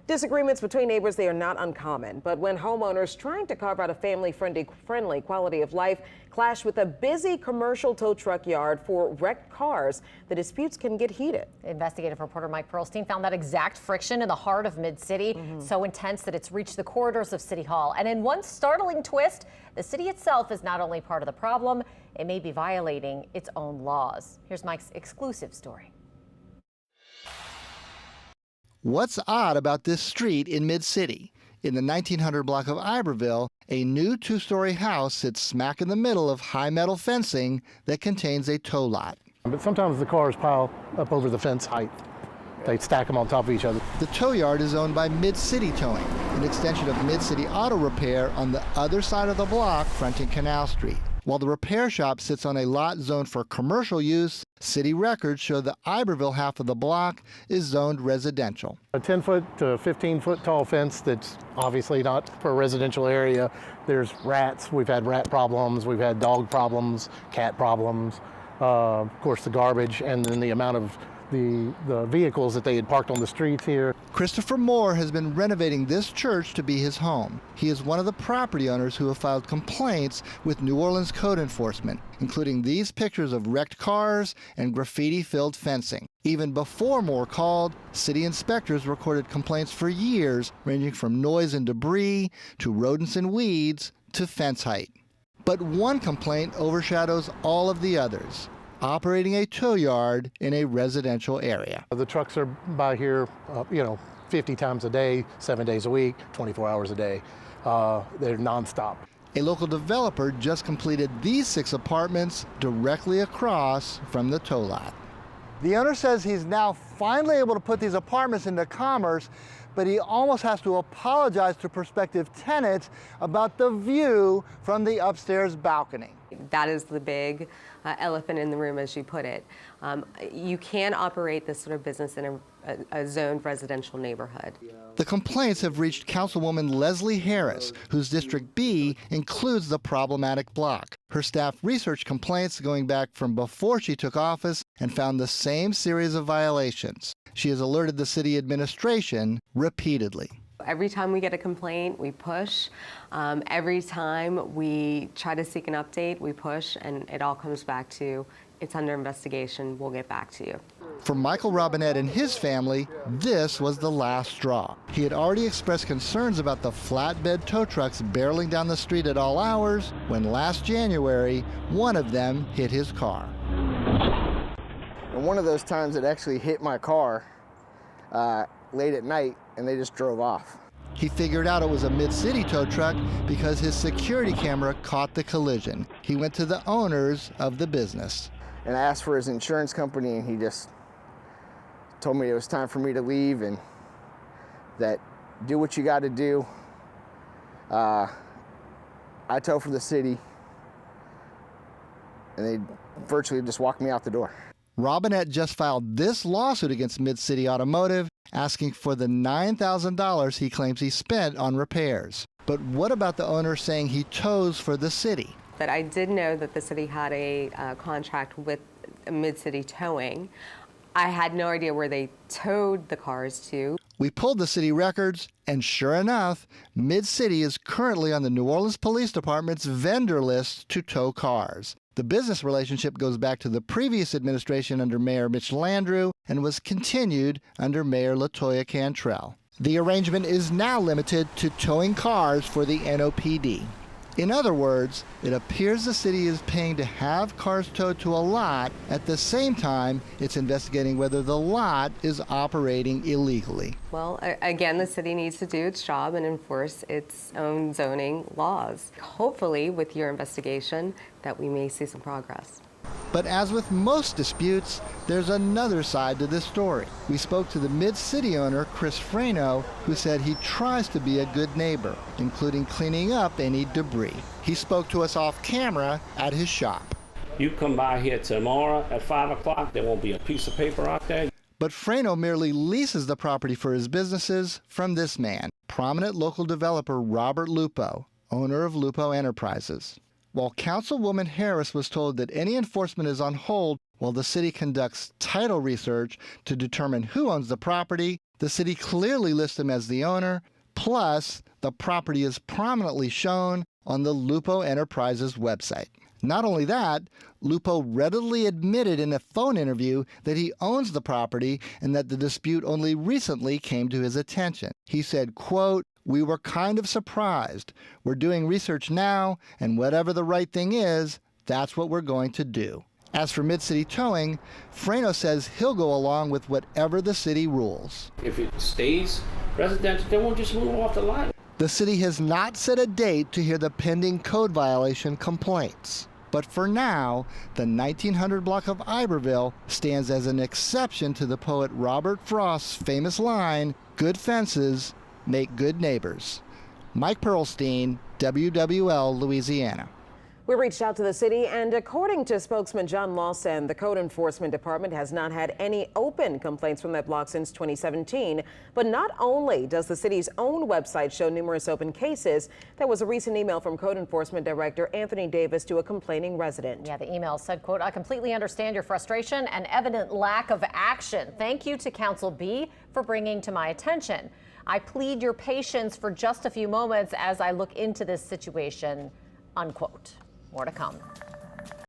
Disagreements between neighbors, they are not uncommon, but when homeowners trying to carve out a family-friendly quality of life clash with a busy commercial tow truck yard for wrecked cars, the disputes can get heated. Investigative reporter Mike Pearlstein found that exact friction in the heart of Mid-City, so intense that it's reached the corridors of City Hall. And in one startling twist, the city itself is not only part of the problem, it may be violating its own laws. Here's Mike's exclusive story. What's odd about this street in Mid-City? In the 1900 block of Iberville, a new two-story house sits smack in the middle of high metal fencing that contains a tow lot. But sometimes the cars pile up over the fence height. They stack them on top of each other. The tow yard is owned by Mid-City Towing, an extension of Mid-City Auto Repair on the other side of the block fronting Canal Street. While the repair shop sits on a lot zoned for commercial use, city records show the Iberville half of the block is zoned residential. A 10-foot to 15-foot tall fence that's obviously not for a residential area. There's rats. We've had rat problems. We've had dog problems, cat problems. Of course, the garbage and then the amount of the vehicles that they had parked on the streets here. Christopher Moore has been renovating this church to be his home. He is one of the property owners who have filed complaints with New Orleans code enforcement, including these pictures of wrecked cars and graffiti-filled fencing. Even before Moore called, city inspectors recorded complaints for years, ranging from noise and debris to rodents and weeds to fence height. But one complaint overshadows all of the others: operating a tow yard in a residential area. The trucks are by here, 50 times a day, 7 days a week, 24 hours a day. They're nonstop. A local developer just completed these 6 apartments directly across from the tow lot. The owner says he's now finally able to put these apartments into commerce, but he almost has to apologize to prospective tenants about the view from the upstairs balcony. That is the big elephant in the room, as you put it. You can operate this sort of business in a zoned residential neighborhood. The complaints have reached Councilwoman Leslie Harris, whose District B includes the problematic block. Her staff researched complaints going back from before she took office and found the same series of violations. She has alerted the city administration repeatedly. Every time we get a complaint, we push. Every time we try to seek an update, we push, and it all comes back to, it's under investigation, we'll get back to you. For Michael Robinette and his family, this was the last straw. He had already expressed concerns about the flatbed tow trucks barreling down the street at all hours when last January, one of them hit his car. And one of those times it actually hit my car late at night, and they just drove off. He figured out it was a Mid-City tow truck because his security camera caught the collision. He went to the owners of the business. And I asked for his insurance company, and he just told me it was time for me to leave and that do what you got to do. I tow for the city, and they virtually just walked me out the door. Robinette just filed this lawsuit against Mid-City Automotive, asking for the $9,000 he claims he spent on repairs. But what about the owner saying he tows for the city? But I did know that the city had a contract with Mid-City Towing. I had no idea where they towed the cars to. We pulled the city records, and sure enough, Mid-City is currently on the New Orleans Police Department's vendor list to tow cars. The business relationship goes back to the previous administration under Mayor Mitch Landrieu and was continued under Mayor LaToya Cantrell. The arrangement is now limited to towing cars for the NOPD. In other words, it appears the city is paying to have cars towed to a lot. At the same time, it's investigating whether the lot is operating illegally. Well, again, the city needs to do its job and enforce its own zoning laws. Hopefully, with your investigation, that we may see some progress. But as with most disputes, there's another side to this story. We spoke to the Mid-City owner, Chris Freno, who said he tries to be a good neighbor, including cleaning up any debris. He spoke to us off camera at his shop. You come by here tomorrow at 5 o'clock, there won't be a piece of paper out there. But Freno merely leases the property for his businesses from this man, prominent local developer Robert Lupo, owner of Lupo Enterprises. While Councilwoman Harris was told that any enforcement is on hold while the city conducts title research to determine who owns the property, The city clearly lists him as the owner, plus the property is prominently shown on the Lupo Enterprises website. Not only that, Lupo readily admitted in a phone interview that he owns the property and that the dispute only recently came to his attention. He said, quote, "We were kind of surprised. We're doing research now, and whatever the right thing is, that's what we're going to do." As for Mid-City Towing, Freno says he'll go along with whatever the city rules. If it stays residential, they won't just move off the lot. The city has not set a date to hear the pending code violation complaints. But for now, the 1900 block of Iberville stands as an exception to the poet Robert Frost's famous line, "Good fences make good neighbors." Mike Perlstein, WWL, Louisiana. We reached out to the city, and according to spokesman John Lawson, the code enforcement department has not had any open complaints from that block since 2017. But not only does the city's own website show numerous open cases, there was a recent email from code enforcement director Anthony Davis to a complaining resident. Yeah, the email said, quote, "I completely understand your frustration and evident lack of action. Thank you to Council B for bringing to my attention. I plead your patience for just a few moments as I look into this situation," unquote. More to come.